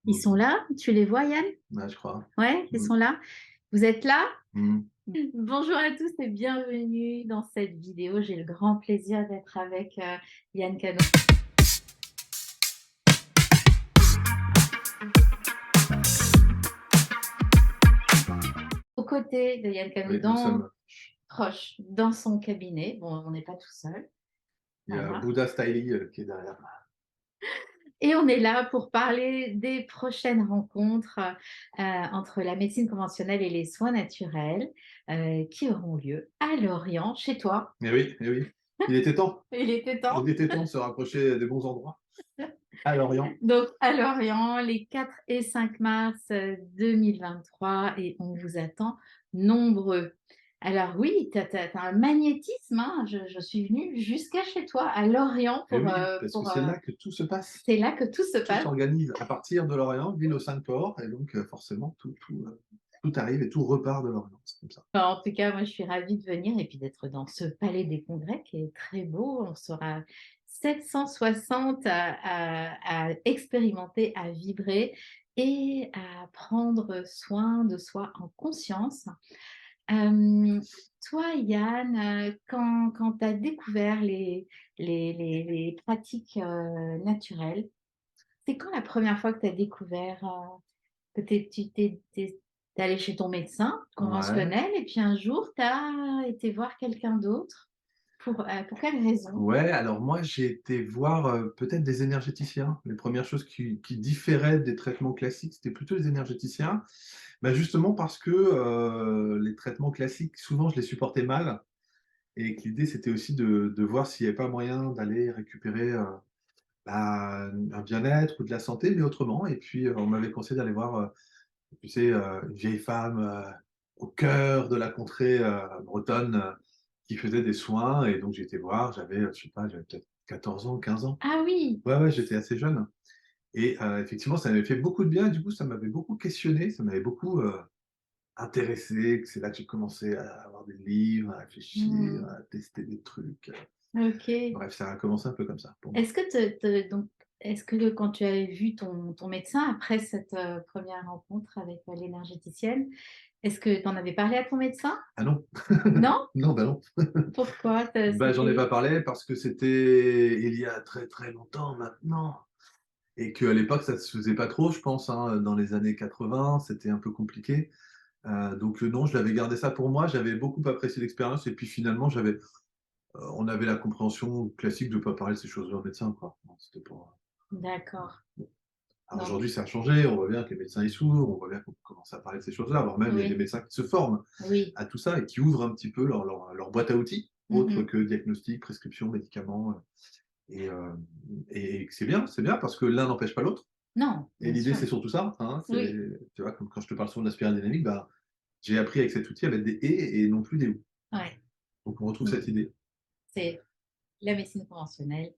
Ils Mmh. sont là? Tu les vois, Yann? Ouais, je crois. Ouais, ils Mmh. sont là? Vous êtes là? Mmh. Bonjour à tous et bienvenue dans cette vidéo. J'ai le grand plaisir d'être avec Yann Cano. Aux côtés de Yann Cano, Oui, nous sommes proche, dans son cabinet. Bon, on n'est pas tout seul. il y a Voilà. Bouddha Styly, qui est derrière. Et on est là pour parler des prochaines rencontres entre la médecine conventionnelle et les soins naturels qui auront lieu à Lorient, chez toi. Eh oui, eh oui. Il était temps. Il était Il temps. était temps de se rapprocher des bons endroits. À Lorient. Donc, à Lorient, les 4 et 5 mars 2023, et on vous attend nombreux. Alors oui, tu as un magnétisme, hein. Je suis venue jusqu'à chez toi, à Lorient, Eh oui, parce que c'est là que tout se passe. c'est là que tout se Tout passe. s'organise à partir de Lorient, ville aux 5 ports, et donc forcément tout arrive et tout repart de Lorient. C'est comme ça. Enfin, en tout cas, moi, je suis ravie de venir et puis d'être dans ce palais des congrès qui est très beau. On sera 760 à expérimenter, à vibrer et à prendre soin de soi en conscience. Toi, Yann, quand tu as découvert les pratiques naturelles, c'est quand la première fois que tu as découvert que tu t'es allé chez ton médecin Ouais. conventionnel et puis un jour, tu as été voir quelqu'un d'autre pour quelle raison? Ouais, alors moi, j'ai été voir, peut-être des énergéticiens. Les premières choses qui différaient des traitements classiques, c'était plutôt les énergéticiens. Bah, justement parce que, les traitements classiques, souvent, je les supportais mal et que l'idée, c'était aussi de voir s'il n'y avait pas moyen d'aller récupérer, bah, un bien-être ou de la santé, mais autrement. Et puis, on m'avait conseillé d'aller voir, tu sais, une vieille femme, au cœur de la contrée, bretonne, qui faisait des soins. Et donc j'ai été voir, j'avais, je sais pas, j'avais peut-être 14 ans, 15 ans. Ah oui! Ouais, ouais, j'étais assez jeune et effectivement, ça m'avait fait beaucoup de bien. Du coup, ça m'avait beaucoup questionné, ça m'avait beaucoup, intéressé, que c'est là que j'ai commencé à avoir des livres, à réfléchir, Mmh. à tester des trucs, OK. bref, ça a commencé un peu comme ça pour moi. Est-ce que est-ce que quand tu avais vu ton médecin après cette, 1re rencontre avec, l'énergéticienne, est-ce que tu en avais parlé à ton médecin? Ah non! Non? Non, bah non. Pourquoi? Bah, j'en ai pas parlé parce que c'était il y a très, très longtemps maintenant et qu'à l'époque, ça se faisait pas trop, je pense, hein, dans les années 80, c'était un peu compliqué. Donc non, je l'avais gardé ça pour moi. J'avais beaucoup apprécié l'expérience et puis finalement, on avait la compréhension classique de pas parler de ces choses-là au médecin, quoi. Non, c'était pas D'accord. bon. Alors Donc aujourd'hui, ça a changé, on voit bien que les médecins, ils s'ouvrent, on voit bien qu'on commence à parler de ces choses-là, voire même il y a des oui, médecins qui se forment oui. à tout ça et qui ouvrent un petit peu leur boîte à outils, autre Mmh. que diagnostic, prescription, médicaments, et et c'est bien parce que l'un n'empêche pas l'autre Non, et bien l'idée, sûr. c'est surtout ça, hein, c'est Oui, tu vois, comme quand je te parle souvent de la spirale dynamique, bah, j'ai appris avec cet outil à mettre des et non plus des ou. ouais. Donc on retrouve Mmh. cette idée C'est la médecine conventionnelle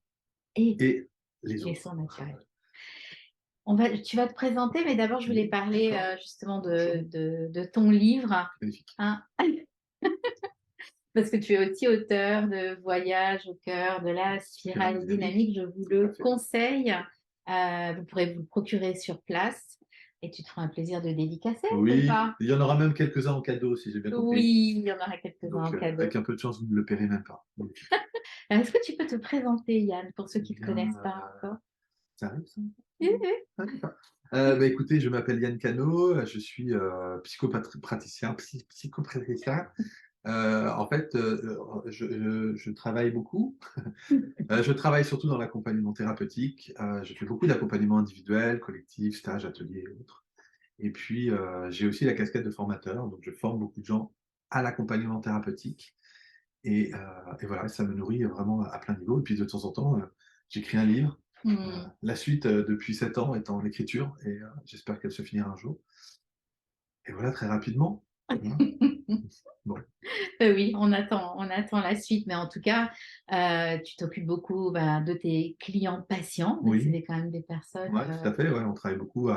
et et les les autres. soins naturels. Tu vas te présenter, mais d'abord, je voulais Oui, parler, d'accord. justement Bonjour, de ton livre, magnifique. hein, parce que tu es aussi auteur de Voyage au cœur de la Spirale spirale dynamique, dynamique. Je vous tout à le fait. conseille. Vous pourrez vous le procurer sur place et tu te feras un plaisir de dédicacer ou Oui, pas? il y en aura même quelques-uns en cadeau si j'ai bien compris. Oui, il y en aura quelques-uns Donc en cadeau. avec un peu de chance, vous ne le paierez même pas. Donc Est-ce que tu peux te présenter, Yann, pour ceux eh qui ne te bien, connaissent pas encore? ça arrive ça? Oui, oui. Ah d'accord. Bah, écoutez, je m'appelle Yann Cano, je suis, psychopraticien. En fait, je travaille beaucoup. Je travaille surtout dans l'accompagnement thérapeutique. Je fais beaucoup d'accompagnement individuel, collectif, stages, ateliers et autres. Et puis, j'ai aussi la casquette de formateur, donc je forme beaucoup de gens à l'accompagnement thérapeutique et voilà, ça me nourrit vraiment à plein niveau et puis de temps en temps, j'écris un livre. Mmh. La suite, depuis 7 ans est en écriture et j'espère qu'elle se finira un jour et voilà très rapidement. Voilà. Bon, Oui, on attend la suite, mais en tout cas, tu t'occupes beaucoup, bah, de tes clients patients, donc c'est oui, quand même des personnes, ouais, tout à fait, ouais, on travaille beaucoup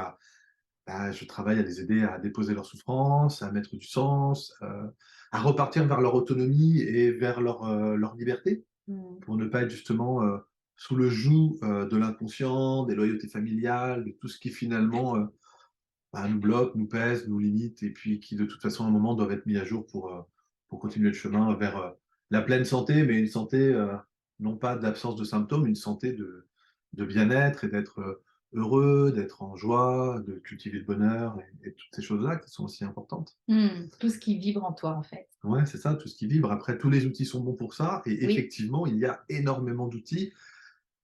je travaille à les aider à déposer leur souffrance, à mettre du sens, à repartir vers leur autonomie et vers leur liberté, mmh, pour ne pas être justement, sous le joug, de l'inconscient, des loyautés familiales, de tout ce qui finalement, nous bloque, nous pèse, nous limite et puis qui de toute façon à un moment doivent être mis à jour pour continuer le chemin vers, la pleine santé, mais une santé, non pas d'absence de symptômes, une santé de bien-être et d'être, heureux, d'être en joie, de cultiver le bonheur et toutes ces choses-là qui sont aussi importantes. Tout ce qui vibre en toi, en fait. Ouais, c'est ça, tout ce qui vibre. Après, tous les outils sont bons pour ça et Oui. effectivement, il y a énormément d'outils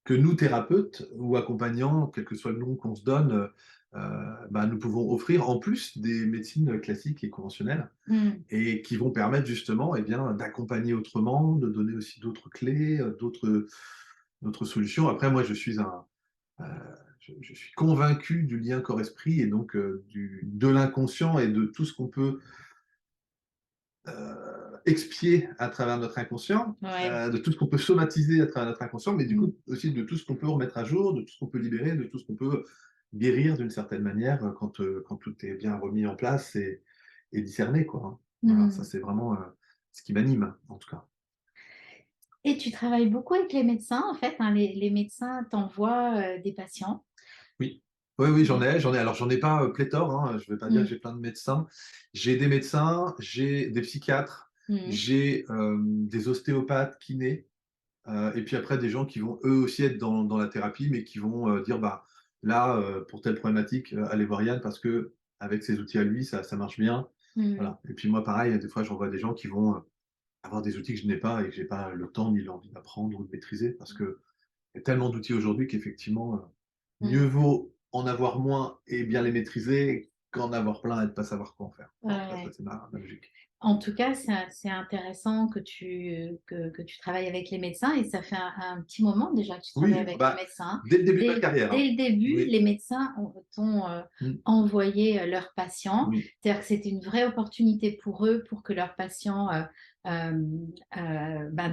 que nous, thérapeutes ou accompagnants, quel que soit le nom qu'on se donne, nous pouvons offrir en plus des médecines classiques et conventionnelles Mmh. et qui vont permettre justement, eh bien, d'accompagner autrement, de donner aussi d'autres clés, d'autres solutions. Après, moi, heu, je suis convaincu du lien corps-esprit et donc de l'inconscient et de tout ce qu'on peut expier à travers notre inconscient, Ouais. de tout ce qu'on peut somatiser à travers notre inconscient, mais du Mmh. coup aussi de tout ce qu'on peut remettre à jour, de tout ce qu'on peut libérer, de tout ce qu'on peut guérir d'une certaine manière quand tout est bien remis en place et discerné, quoi, hein. Voilà, ça Mmh. c'est vraiment ce qui m'anime, en tout cas. Et tu travailles beaucoup avec les médecins, en fait, hein, les médecins t'envoient, des patients? Oui. Oui, oui, Mmh. alors j'en ai pas pléthore, hein, je vais pas dire que Mmh. j'ai plein de médecins. J'ai des médecins, j'ai des psychiatres, Mmh. j'ai des ostéopathes, kinés. Et puis après des gens qui vont eux aussi être dans la thérapie, mais qui vont, dire: «Bah, là, pour telle problématique, allez voir Yann parce qu'avec ses outils à lui, ça marche bien». Mmh. Voilà et puis moi pareil, des fois j'envoie des gens qui vont, avoir des outils que je n'ai pas et que j'ai pas le temps ni l'envie d'apprendre ou de maîtriser parce qu'il y a tellement d'outils aujourd'hui qu'effectivement, mieux Mmh. vaut en avoir moins et bien les maîtriser qu'en avoir plein et de pas savoir quoi en faire. Ouais, En tout cas, ça ouais. c'est ma logique. En tout cas, c'est intéressant que tu travailles avec les médecins et ça fait un petit moment déjà que tu travailles Oui, avec les bah, médecins. dès le début de ma carrière, Dès hein. le début, Oui, les médecins t'ont, mmh, envoyé, leurs patients. oui. C'est-à-dire que c'était une vraie opportunité pour eux, pour que leurs patients,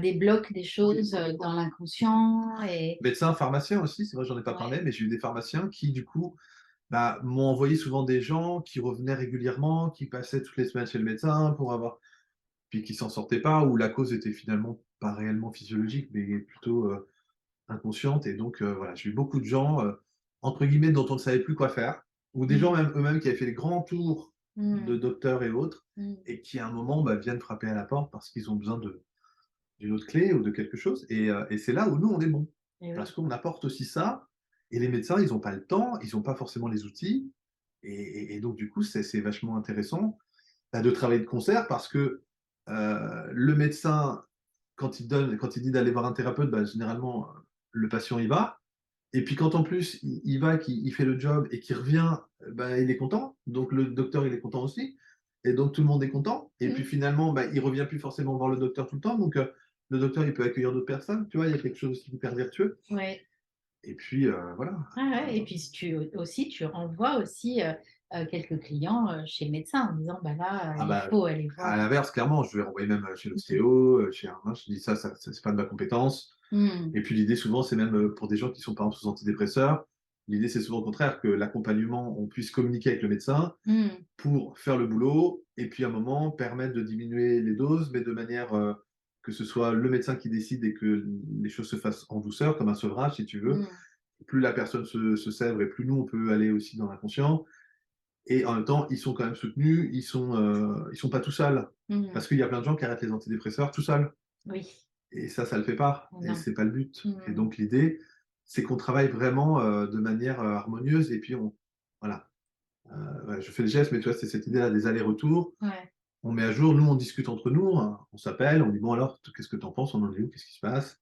débloquent des choses, dans l'inconscient et Médecin, pharmacien aussi, c'est vrai, j'en ai pas ouais. parlé, mais j'ai eu des pharmaciens qui, du coup, m'ont envoyé souvent des gens qui revenaient régulièrement, qui passaient toutes les semaines chez le médecin pour avoir puis qui s'en sortaient pas, où la cause était finalement pas réellement physiologique, mais plutôt, inconsciente et donc voilà, j'ai eu beaucoup de gens, entre guillemets, «dont on ne savait plus quoi faire» ou des gens Mmh. même eux-mêmes qui avaient fait les grands tours Mmh. de docteurs et autres Mmh. et qui, à un moment, viennent frapper à la porte parce qu'ils ont besoin d'une autre clé ou de quelque chose et c'est là où nous, on est bons. Et Parce oui. qu'on apporte aussi ça et les médecins, ils ont pas le temps, ils ont pas forcément les outils et donc du coup, c'est vachement intéressant, de travailler de concert parce que, le médecin, quand il dit d'aller voir un thérapeute, généralement, le patient y va et puis quand en plus il va, qu'il il fait le job et qu'il revient, il est content, donc le docteur, il est content aussi et donc tout le monde est content et puis Mmh. finalement, il revient plus forcément voir le docteur tout le temps, donc le docteur, il peut accueillir d'autres personnes, tu vois? Il y a quelque chose aussi d'hyper vertueux Ouais. et puis, voilà, Ouais, ouais et puis si tu aussi tu renvoies aussi, quelques clients, chez le médecin en disant: «Bah, là, ah il bah, faut aller à voir». l'inverse, clairement, je vais renvoyer même, chez Mmh. l'ostéo, chez un machin, je dis: «Ça, c'est pas de ma compétence». Mmh. Et puis l'idée souvent, c'est même, pour des gens qui sont par exemple sous antidépresseurs, l'idée c'est souvent au contraire que l'accompagnement, on puisse communiquer avec le médecin Mmh. pour faire le boulot et puis à un moment permettre de diminuer les doses, mais de manière, que ce soit le médecin qui décide et que les choses se fassent en douceur, comme un sevrage si tu veux. Mmh. Plus la personne se sèvre et plus nous on peut aller aussi dans l'inconscient et en même temps, ils sont quand même soutenus, ils sont pas tout seuls. Mmh. Parce qu'il y a plein de gens qui arrêtent les antidépresseurs tout seuls. Oui. Et ça le fait pas et Non. c'est pas le but et Mmh. donc l'idée, c'est qu'on travaille vraiment, de manière, harmonieuse et puis on voilà, ouais, je fais le geste, mais tu vois, c'est cette idée-là des allers-retours. Ouais. On met à jour, nous, on discute entre nous, hein, on s'appelle, on dit: «Bon alors, qu'est-ce que tu en penses? On en est où? Qu'est-ce qui se passe?»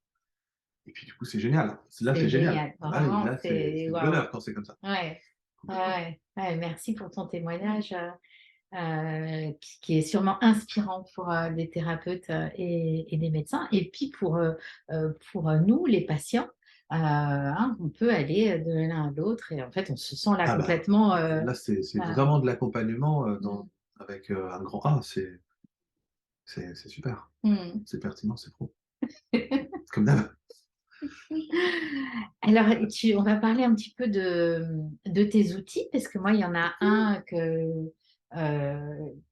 et puis du coup, c'est génial. C'est C'est génial. génial. Ah bah oui, Vraiment, là, c'est c'est du waouh. bonheur quand c'est comme ça. Ouais. Ouais, Complètement. ouais. Ouais, merci pour ton témoignage, qui est sûrement inspirant pour, des thérapeutes, et des médecins et puis pour, nous, les patients, hein, on peut aller, de l'un à l'autre et en fait, on se sent là Ah bah, complètement, là, c'est heu vraiment de l'accompagnement, mmh. avec, un grand A, c'est super. Mmh. C'est pertinent, c'est pro. Comme d'hab. Alors, on va parler un petit peu de tes outils, parce que moi, il y en a un que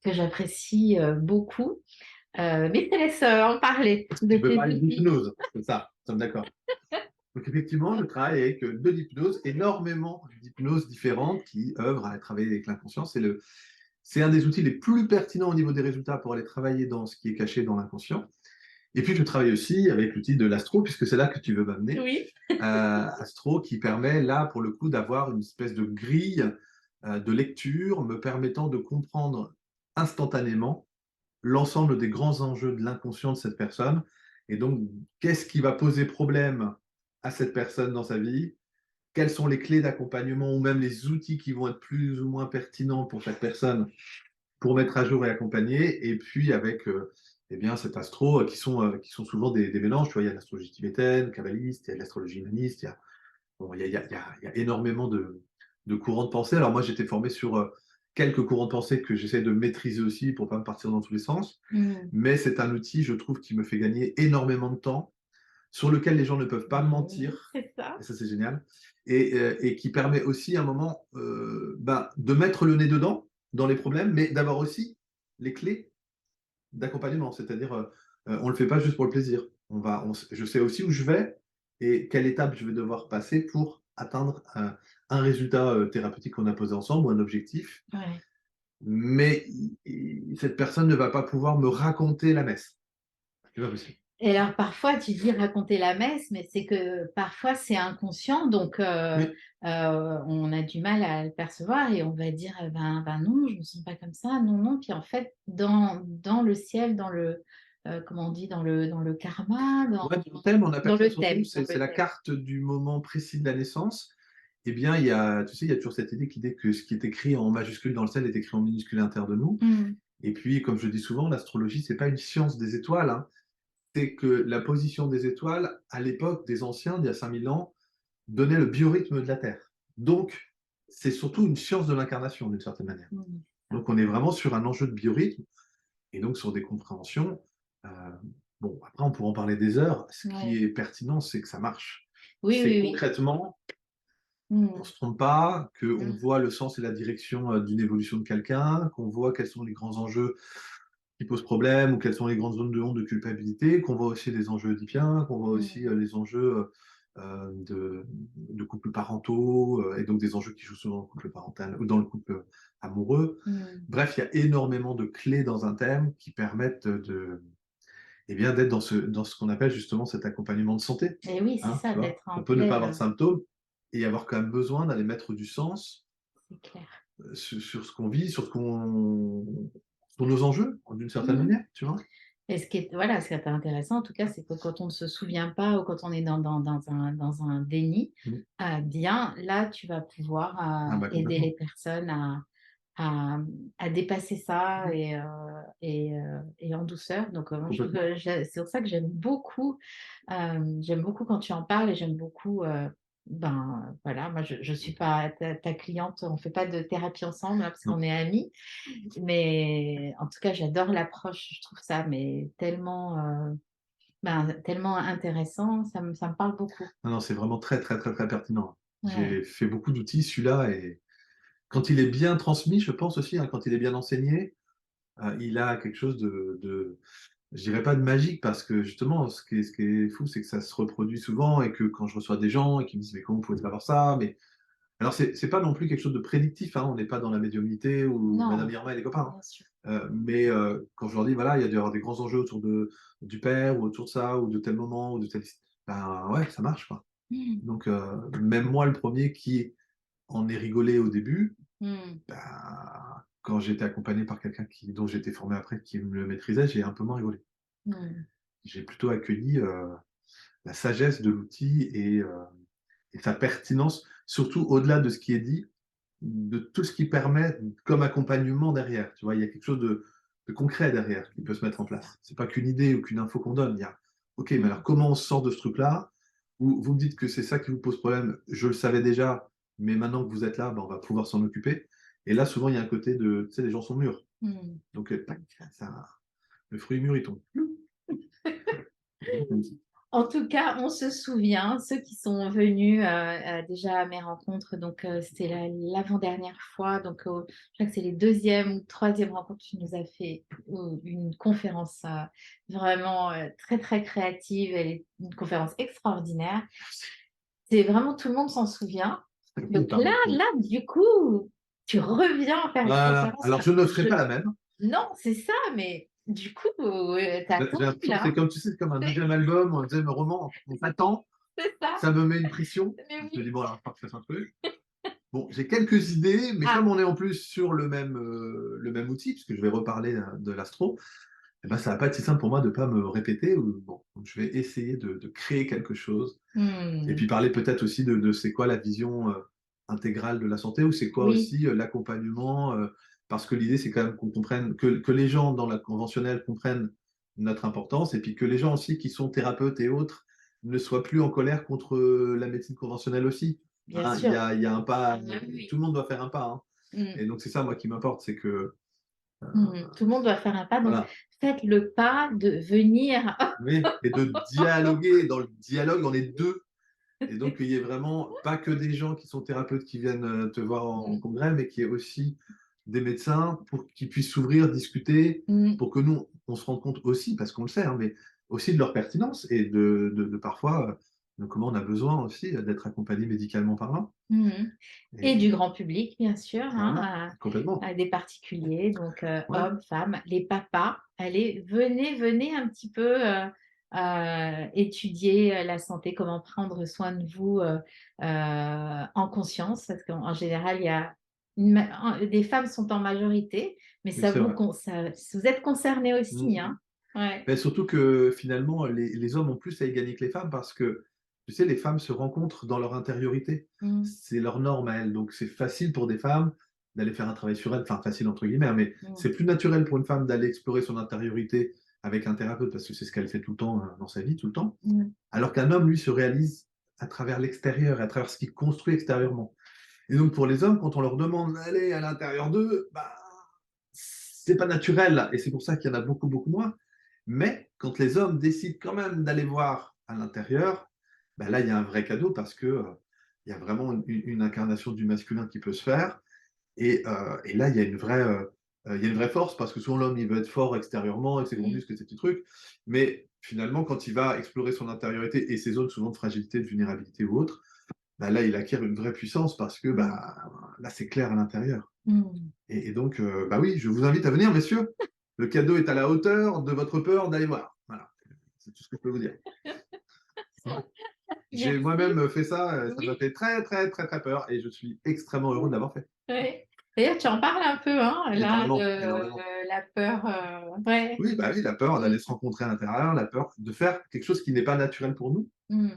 j'apprécie beaucoup, mais je te laisse en parler de Tu peux tes parler outils. d'hypnose, c'est ça, nous sommes d'accord. Donc effectivement, je travaille avec de l'hypnose, énormément d'hypnoses différentes qui œuvrent à travailler avec l'inconscient. C'est un des outils les plus pertinents au niveau des résultats pour aller travailler dans ce qui est caché dans l'inconscient. Et puis je travaille aussi avec l'outil de l'astro, puisque c'est là que tu veux m'amener. Oui. Astro qui permet là, pour le coup, d'avoir une espèce de grille de lecture me permettant de comprendre instantanément l'ensemble des grands enjeux de l'inconscient de cette personne. Et donc, qu'est-ce qui va poser problème à cette personne dans sa vie? Quelles sont les clés d'accompagnement ou même les outils qui vont être plus ou moins pertinents pour chaque personne pour mettre à jour et accompagner? Et puis, avec eh bien, cet astro qui sont souvent des mélanges. Tu vois, il y a l'astrologie tibétaine, kabbaliste, il y a l'astrologie humaniste, bon, il y a énormément de courants de pensée. Alors moi, j'étais formé sur quelques courants de pensée que j'essaie de maîtriser aussi pour ne pas me partir dans tous les sens. Mmh. Mais c'est un outil, je trouve, qui me fait gagner énormément de temps, sur lequel les gens ne peuvent pas Oui, mentir. c'est ça. Et ça, c'est génial. Et qui permet aussi à un moment de mettre le nez dedans, dans les problèmes, mais d'avoir aussi les clés d'accompagnement. C'est-à-dire, on ne le fait pas juste pour le plaisir. Je sais aussi où je vais et quelle étape je vais devoir passer pour atteindre un résultat thérapeutique qu'on a posé ensemble ou un objectif. Ouais. Mais cette personne ne va pas pouvoir me raconter la messe. C'est pas possible. Et alors parfois tu dis raconter la messe, mais c'est que parfois c'est inconscient donc Oui, on a du mal à le percevoir et on va dire: ben non, je me sens pas comme ça, non, non». Puis en fait dans le ciel, dans le, comment on dit? Dans le karma, ouais, dans le thème, on dans appelle ça le surtout, thème, dans c'est le la thème. carte du moment précis de la naissance. Eh bien, il y a, tu sais, il y a toujours cette idée que ce qui est écrit en majuscule dans le ciel est écrit en minuscule à l'intérieur de nous. Mmh. Et puis, comme je dis souvent, l'astrologie, c'est pas une science des étoiles, hein. C'est que la position des étoiles, à l'époque des anciens, d'il y a 5000 ans, donnait le biorhythme de la Terre. Donc, c'est surtout une science de l'incarnation, d'une certaine manière. Mmh. Donc, on est vraiment sur un enjeu de biorhythme et donc sur des compréhensions. Euh, bon, après, on pourra en parler des heures. Ce Ouais. qui est pertinent, c'est que ça marche. Oui, C'est oui, oui. concrètement qu'on ne Mmh. se trompe pas, qu'on Mmh. voit le sens et la direction d'une évolution de quelqu'un, qu'on voit quels sont les grands enjeux qui posent problème ou quelles sont les grandes zones de honte, de culpabilité, qu'on voit aussi les enjeux oedipiens, qu'on voit aussi Mmh. les enjeux de couples parentaux et donc des enjeux qui jouent souvent dans le couple parental ou dans le couple amoureux. Mmh. Bref, il y a énormément de clés dans un thème qui permettent eh bien, d'être dans ce qu'on appelle justement cet accompagnement de santé. Et oui, c'est Hein, ça, tu vois, d'être en on peut ne pas pleine, avoir de symptômes et avoir quand même besoin d'aller mettre du sens c'est clair. sur ce qu'on vit, sur nos enjeux, d'une certaine Mmh. manière, tu vois. Et ce qui est voilà, ce qui est intéressant en tout cas, c'est que quand on ne se souvient pas ou quand on est dans un déni, Mm. bien là, tu vas pouvoir, Ah bah aider les complètement. personnes à dépasser ça et en douceur. Donc, moi je trouve Complètement. que c'est pour ça que j'aime beaucoup quand tu en parles et j'aime beaucoup, ben, voilà, moi je suis pas ta cliente, on fait pas de thérapie ensemble, hein, parce Non. qu'on est amies. Mais en tout cas, j'adore l'approche, je trouve ça mais tellement, tellement intéressant, ça me parle beaucoup. Non, non, c'est vraiment très, très, très, très pertinent. Ouais. J'ai fait beaucoup d'outils, celui-là, et quand il est bien transmis, je pense aussi, hein, quand il est bien enseigné, il a quelque chose je dirais pas de magique, parce que justement, ce qui est fou, c'est que ça se reproduit souvent et que quand je reçois des gens et qui me disent: «Mais comment vous pouvez savoir ça?» Mais alors, c'est pas non plus quelque chose de prédictif, hein, on n'est pas dans la médiumnité ou Madame Non, Irma et les copains, bien sûr. hein. Mais quand je leur dis: «Voilà, il y a dû y avoir des grands enjeux autour du père ou autour de ça ou de tel moment ou de telle», ben ouais, ça marche, quoi. Mmh. Donc même moi, le premier qui en ai rigolé au début, Mmh. ben, quand j'étais accompagné par quelqu'un dont j'étais formé après, qui me le maîtrisait, j'ai un peu moins rigolé. Mmh. J'ai plutôt accueilli la sagesse de l'outil et sa pertinence, surtout au-delà de ce qui est dit, de tout ce qui permet comme accompagnement derrière. Tu vois, il y a quelque chose de concret derrière qui peut se mettre en place. C'est pas qu'une idée ou qu'une info qu'on donne. Il y a, ok, mais Mmh. alors comment on sort de ce truc-là? Ou vous me dites que c'est ça qui vous pose problème, je le savais déjà, mais maintenant que vous êtes là, ben, on va pouvoir s'en occuper. Et là, souvent, il y a un côté de, tu sais, les gens sont mûrs. Mmh. Donc, tac, ça, le fruit mûr, il tombe. En tout cas, on se souvient, ceux qui sont venus déjà à mes rencontres, donc c'était l'avant-dernière fois, donc je crois que c'est les deuxième ou troisième rencontres, tu nous as fait une conférence vraiment très très créative, une conférence extraordinaire. C'est vraiment tout le monde s'en souvient. Donc là, Pardon. là, du coup, tu reviens faire une Voilà. conférence. Alors, je ne ferai pas la même. Non, c'est ça, mais du coup, t'as J'ai attendu l'impression que c'est là. comme, tu sais, comme un deuxième album, un deuxième roman. On s'attend, C'est ça. ça me met une pression. Mais Je me dis, oui. bon, alors, je fasse un truc. Bon, j'ai quelques idées, mais comme Ah, on est en plus sur le même outil, puisque je vais reparler de l'astro, eh ben, ça va pas être si simple pour moi de ne pas me répéter. Bon, donc je vais essayer de créer quelque chose. Et hmm, puis parler peut-être aussi de c'est quoi la vision intégrale de la santé, ou c'est quoi oui, aussi l'accompagnement, parce que l'idée c'est quand même qu'on comprenne, que les gens dans la conventionnelle comprennent notre importance, et puis que les gens aussi qui sont thérapeutes et autres ne soient plus en colère contre la médecine conventionnelle aussi. bien Hein, sûr. il y a un pas, Ah, oui, tout le monde doit faire un pas. Hein. oui. Et donc c'est ça moi qui m'importe, c'est que Tout le monde doit faire un pas, donc voilà, faites le pas de venir. oui, et de dialoguer. Dans le dialogue, on est deux. Et donc, il y ait vraiment pas que des gens qui sont thérapeutes qui viennent te voir en Mm, congrès, mais qu'il y ait aussi des médecins pour qu'ils puissent s'ouvrir, discuter, mm, pour que nous, on se rende compte aussi, parce qu'on le sait, hein, mais aussi de leur pertinence et de parfois de comment on a besoin aussi d'être accompagné médicalement parlant. mm. Et du Et grand public, bien sûr, voilà, hein, complètement. à des particuliers, donc Ouais, hommes, femmes, les papas. Allez, venez un petit peu étudier la santé, comment prendre soin de vous en conscience, parce qu'en général, il y a des femmes sont en majorité, mais oui, c'est vrai. vous êtes concernés aussi, Mhm. hein. Ouais. Mais surtout que finalement, les hommes ont plus à y gagner que les femmes parce que, tu sais, les femmes se rencontrent dans leur intériorité. Mm, C'est leur norme à elles. Donc, c'est facile pour des femmes d'aller faire un travail sur elles. Enfin, facile entre guillemets, hein, mais mm, c'est plus naturel pour une femme d'aller explorer son intériorité avec un thérapeute parce que c'est ce qu'elle fait tout le temps dans sa vie, tout le temps. mm, Alors qu'un homme, lui, se réalise à travers l'extérieur, à travers ce qu'il construit extérieurement. Et donc, pour les hommes, quand on leur demande d'aller à l'intérieur d'eux, bah, c'est pas naturel. Et c'est pour ça qu'il y en a beaucoup, beaucoup moins. Mais quand les hommes décident quand même d'aller voir à l'intérieur, ben là, il y a un vrai cadeau parce que il y a vraiment une incarnation du masculin qui peut se faire. Et là, il y a une vraie force parce que souvent l'homme, il veut être fort extérieurement avec ses grands mm, muscles et ses petits trucs. Mais finalement, quand il va explorer son intériorité et ses zones souvent de fragilité, de vulnérabilité ou autre, ben là, il acquiert une vraie puissance parce que mm, bah, là, c'est clair à l'intérieur. mm. Et donc, bah oui, je vous invite à venir, messieurs. Le cadeau est à la hauteur de votre peur d'aller voir. Voilà, c'est tout ce que je peux vous dire. J'ai Merci. moi-même fait ça, ça m'a Oui. fait très, très, très, très peur et je suis extrêmement heureux de l'avoir fait. Ouais. D'ailleurs, tu en parles un peu, hein, là, Énormément, énormément. de la peur. Ouais. Oui, bah oui, la peur Mm, d'aller se rencontrer à l'intérieur, la peur de faire quelque chose qui n'est pas naturel pour nous. mm.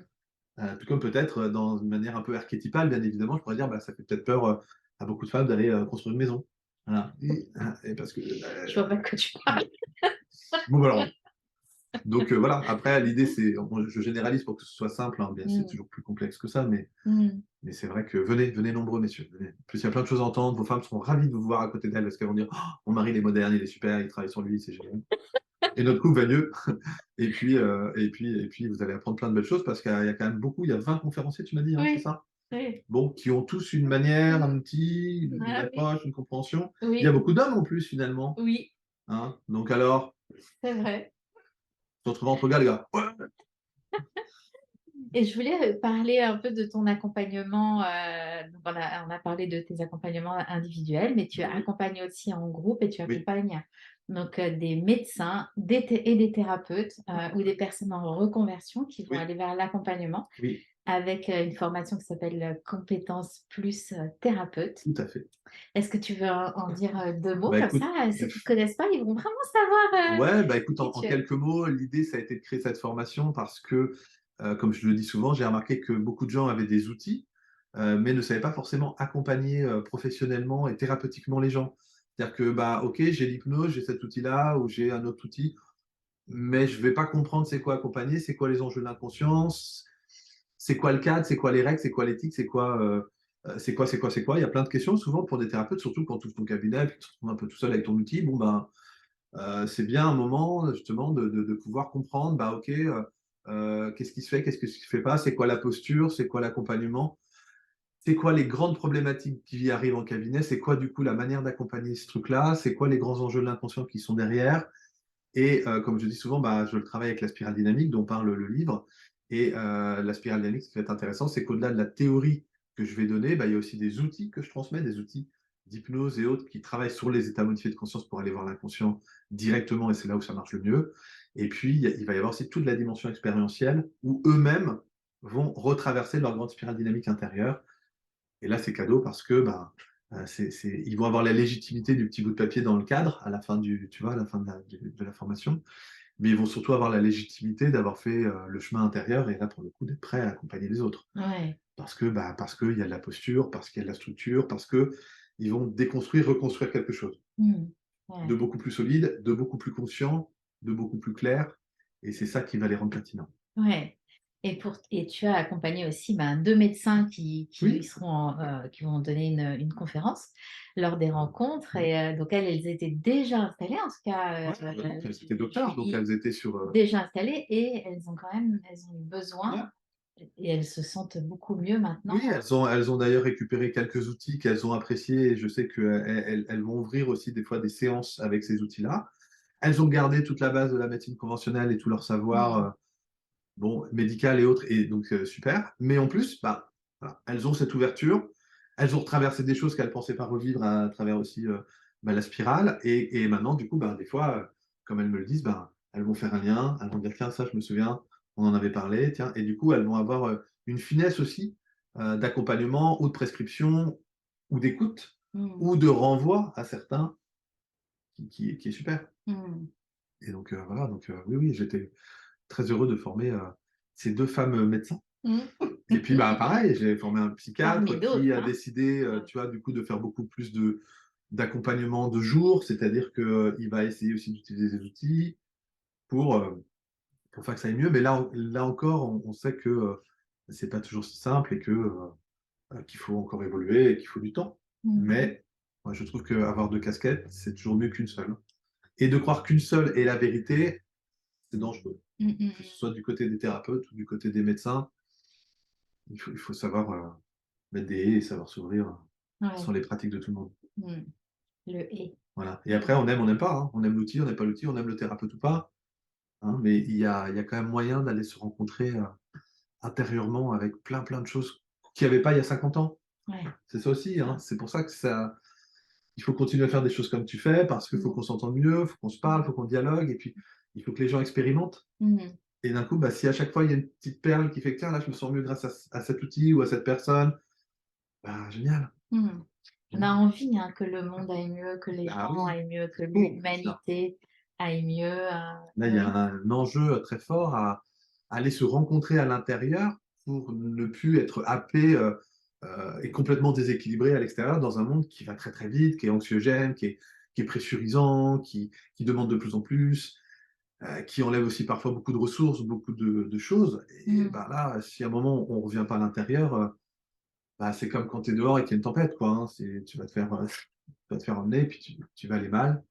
Tout comme peut-être dans une manière un peu archétypale, bien évidemment, je pourrais dire, bah, ça fait peut-être peur à beaucoup de femmes d'aller construire une maison. Voilà. Et parce que, Je vois pas de quoi tu parles. bon, bah, alors, donc voilà, après, l'idée, c'est, je généralise pour que ce soit simple, hein, bien c'est Mm, toujours plus complexe que ça, mm. mais c'est vrai que venez nombreux, messieurs. Venez. En plus, il y a plein de choses à entendre, vos femmes seront ravies de vous voir à côté d'elles parce qu'elles vont dire, oh, mon mari, il est moderne, il est super, il travaille sur lui, c'est génial. Et notre couple va mieux. Et puis, vous allez apprendre plein de belles choses parce qu'il y a quand même beaucoup, il y a 20 conférenciers, tu m'as dit, hein, c'est Oui, ça? oui. Bon, qui ont tous une manière, un Mm. outil, une Ah oui, approche, une compréhension. Il y a oui, beaucoup d'hommes en plus, finalement. oui, Hein. Donc alors, c'est vrai. on se retrouve entre gars, les gars. Ouais. Et je voulais parler un peu de ton accompagnement. Donc on a parlé de tes accompagnements individuels, mais tu Oui, accompagnes aussi en groupe et tu oui, accompagnes donc des médecins et des thérapeutes ou des personnes en reconversion qui vont oui, aller vers l'accompagnement oui, avec une formation qui s'appelle Compétences plus thérapeute. tout à fait. Est-ce que tu veux en dire deux mots Bah comme écoute, ça? Ceux qui ne te connaissent pas, ils vont vraiment savoir ouais, bah écoute, qui en tu es. quelques mots, l'idée, ça a été de créer cette formation parce que, comme je le dis souvent, j'ai remarqué que beaucoup de gens avaient des outils, mais ne savaient pas forcément accompagner professionnellement et thérapeutiquement les gens. C'est-à-dire que, bah, ok, j'ai l'hypnose, j'ai cet outil-là, ou j'ai un autre outil, mais je ne vais pas comprendre c'est quoi accompagner, c'est quoi les enjeux de l'inconscience, c'est quoi le cadre, c'est quoi les règles, c'est quoi l'éthique, c'est quoi. Il y a plein de questions souvent pour des thérapeutes, surtout quand tu ouvres ton cabinet et que tu te retrouves un peu tout seul avec ton outil. Bon, ben, c'est bien un moment justement de pouvoir comprendre, bah ok, qu'est-ce qui se fait, qu'est-ce qui se fait pas, c'est quoi la posture, c'est quoi l'accompagnement, c'est quoi les grandes problématiques qui arrivent en cabinet, c'est quoi du coup la manière d'accompagner ce truc-là, c'est quoi les grands enjeux de l'inconscient qui sont derrière. Et comme je dis souvent, bah, je le travaille avec la spirale dynamique dont parle le livre. Et la spirale dynamique, ce qui va être intéressant, c'est qu'au-delà de la théorie que je vais donner, bah, il y a aussi des outils que je transmets, des outils d'hypnose et autres qui travaillent sur les états modifiés de conscience pour aller voir l'inconscient directement, et c'est là où ça marche le mieux. Et puis, il va y avoir aussi toute la dimension expérientielle où eux-mêmes vont retraverser leur grande spirale dynamique intérieure. Et là, c'est cadeau parce que ben, ils vont avoir la légitimité du petit bout de papier dans le cadre à la fin tu vois, à la fin de la formation, mais ils vont surtout avoir la légitimité d'avoir fait le chemin intérieur et là, pour le coup, d'être prêts à accompagner les autres. Ouais. Parce qu'il y a de la posture, parce qu'il y a de la structure, parce qu'ils vont déconstruire, reconstruire quelque chose Mmh. de Ouais. beaucoup plus solide, de beaucoup plus conscient, de beaucoup plus clair, et c'est ça qui va les rendre pertinents. Ouais, et tu as accompagné aussi, ben, 2 médecins qui Oui, seront qui vont donner une conférence lors des rencontres et donc elles étaient déjà installées en tout cas, ouais, elles étaient docteurs, donc elles étaient sur. déjà installées et elles ont eu Ouais. besoin et elles se sentent beaucoup mieux maintenant. Oui, elles ont d'ailleurs récupéré quelques outils qu'elles ont appréciés et je sais qu'elles vont ouvrir aussi des fois des séances avec ces outils-là. Elles ont gardé toute la base de la médecine conventionnelle et tout leur savoir Mmh. bon, médical et autres, et donc super. Mais en plus, bah, voilà, elles ont cette ouverture, elles ont traversé des choses qu'elles ne pensaient pas revivre à travers aussi bah, la spirale. Et maintenant, du coup, bah, des fois, comme elles me le disent, bah, elles vont faire un lien, elles vont dire, tiens, ça, je me souviens, on en avait parlé, tiens. Et du coup, elles vont avoir une finesse aussi d'accompagnement ou de prescription ou d'écoute Mmh. ou de renvoi à certains qui est super. Mmh. Et donc, voilà, donc oui, oui, j'étais très heureux de former ces deux femmes médecins. Mmh. Et puis, bah, pareil, j'ai formé un Parmi psychiatre d'autres, qui a hein. décidé, Mmh. tu vois, du coup, de faire beaucoup plus d'accompagnement de jour, c'est-à-dire qu'il va essayer aussi d'utiliser des outils pour, heu, pour faire que ça aille mieux. Mais là encore, on sait que c'est pas toujours si simple et que, qu'il faut encore évoluer et qu'il faut du temps. Mmh. Mais moi, je trouve qu'avoir deux casquettes, c'est toujours mieux qu'une seule. Et de croire qu'une seule est la vérité, c'est dangereux. Mmh mh, Que ce mmh. soit du côté des thérapeutes ou du côté des médecins, il faut savoir mettre des haies et savoir s'ouvrir Ouais. sur les pratiques de tout le monde. Mmh. Le «et». Voilà. Et après, on n'aime pas, hein. On aime l'outil, on n'aime pas l'outil, on aime le thérapeute ou pas, hein, mais il y a quand même moyen d'aller se rencontrer intérieurement avec plein, plein de choses qu'il n'y avait pas il y a 50 ans. Ouais. C'est ça aussi, hein. C'est pour ça que il faut continuer à faire des choses comme tu fais, parce qu'il faut Mmh. qu'on s'entende mieux, il faut qu'on se parle, il faut qu'on dialogue, et puis il faut que les gens expérimentent. Mmh. Et d'un coup, bah, si à chaque fois il y a une petite perle qui fait que tiens, là, je me sens mieux grâce à cet outil ou à cette personne, bah, génial. Mmh. On a Génial. envie, hein, que le monde aille mieux, que les Bah gens oui, aillent mieux, que bon, c'est ça. l'humanité aille mieux, Là, il y a oui. un enjeu très fort à aller se rencontrer à l'intérieur pour ne plus être happé et complètement déséquilibré à l'extérieur dans un monde qui va très très vite, qui est anxiogène, qui est pressurisant, qui demande de plus en plus, qui enlève aussi parfois beaucoup de ressources, beaucoup de choses. Et Mmh. bah, là, si à un moment on ne revient pas à l'intérieur, bah, c'est comme quand tu es dehors et qu'il y a une tempête, quoi, hein. Tu vas te faire, tu vas te faire emmener, puis tu vas aller mal.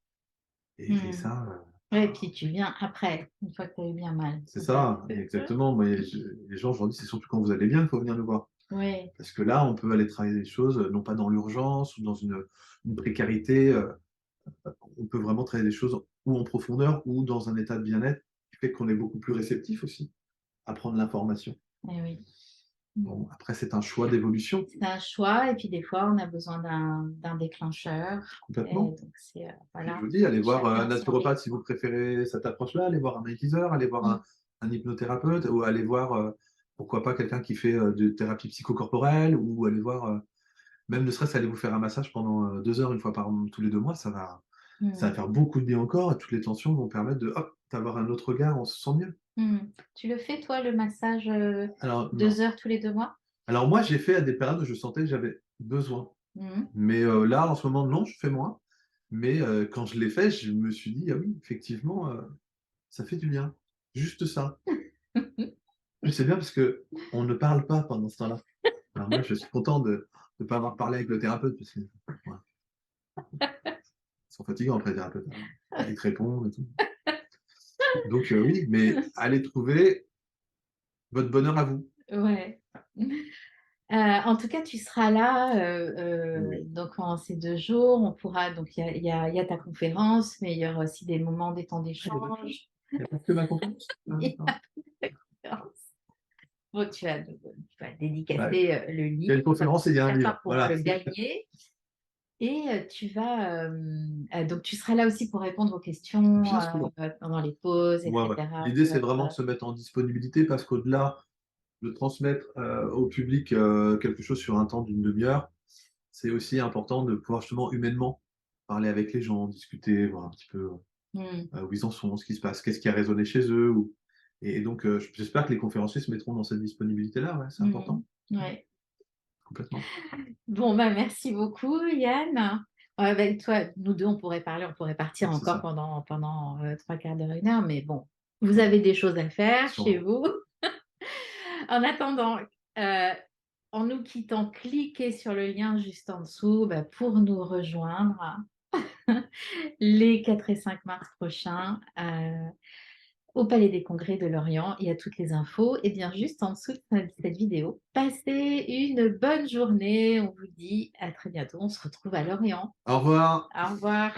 Et Mmh. ça, Ouais, et puis tu viens après, une fois que tu as eu bien mal. c'est ça, exactement. Moi, les gens, je leur dis, c'est surtout quand vous allez bien qu'il faut venir nous voir. Oui. Parce que là, on peut aller travailler des choses, non pas dans l'urgence ou dans une précarité. On peut vraiment travailler des choses ou en profondeur ou dans un état de bien-être qui fait qu'on est beaucoup plus réceptif aussi à prendre l'information. Eh oui. Mmh. Bon, après, c'est un choix d'évolution, C'est un choix et puis des fois on a besoin d'un déclencheur et complètement. donc c'est, Puis je voilà, vous dis, allez voir un chacun son rythme. naturopathe si vous préférez cette approche-là, allez voir un magnétiseur, allez voir Mmh. un hypnothérapeute, ou allez voir, pourquoi pas, quelqu'un qui fait de thérapie psychocorporelle, ou allez voir, même ne serait-ce aller vous faire un massage pendant 2 heures une fois tous les 2 mois, ça va Mmh. faire beaucoup de bien encore, et toutes les tensions vont permettre de, hop, d'avoir un autre regard, on se sent mieux. Mmh. Tu le fais toi le massage, Alors, non. 2 heures tous les 2 mois? Alors moi, j'ai fait à des périodes où je sentais que j'avais besoin. Mmh. Mais là, en ce moment, non, je fais moins. Mais quand je l'ai fait, je me suis dit, ah oui, effectivement, ça fait du bien. Juste ça. Mais c'est bien parce que on ne parle pas pendant ce temps-là. Alors moi, je suis content de ne pas avoir parlé avec le thérapeute parce que voilà, ils sont fatigants après les thérapeutes, hein. Ils te répondent et tout. Donc oui, mais allez trouver. Votre bonheur à vous. Ouais. En tout cas, tu seras là, Oui. donc pendant ces 2 jours. On pourra donc il y a ta conférence, mais il y aura aussi des moments, des temps Ah, il y a d'autres d'échange. choses? Il y a pas que ma conférence? Ah Et d'accord. ta conférence. Bon, tu vas Bah, dédicacer, le il y a une livre, conférence et il y a un certains livre, pourront voilà. le gagner et tu vas, donc tu seras là aussi pour répondre aux questions, Bien sûr. pendant les pauses et Ouais, ouais. cetera. L'idée, Tu vas c'est être, vraiment de se mettre en disponibilité parce qu'au-delà de transmettre, au public, quelque chose sur un temps d'une demi heure, c'est aussi important de pouvoir justement humainement parler avec les gens, discuter, voir un petit peu, où ils en sont, ce qui se passe, qu'est-ce qui a résonné chez eux ou et donc j'espère que les conférenciers se mettront dans cette disponibilité-là, ouais, c'est important. Ouais. Complètement. Bon, bah, merci beaucoup Yann. Toi, nous 2, on pourrait parler, on pourrait partir C'est encore ça, pendant 3/4 d'heure, 1 heure, mais bon, vous avez des choses à faire chez sûrement. vous. En attendant, en nous quittant, cliquez sur le lien juste en dessous, bah, pour nous rejoindre les 4 et 5 mars prochains, au Palais des Congrès de Lorient. Il y a toutes les infos et bien juste en dessous de cette vidéo. Passez une bonne journée. On vous dit à très bientôt. On se retrouve à Lorient. Au revoir. Au revoir.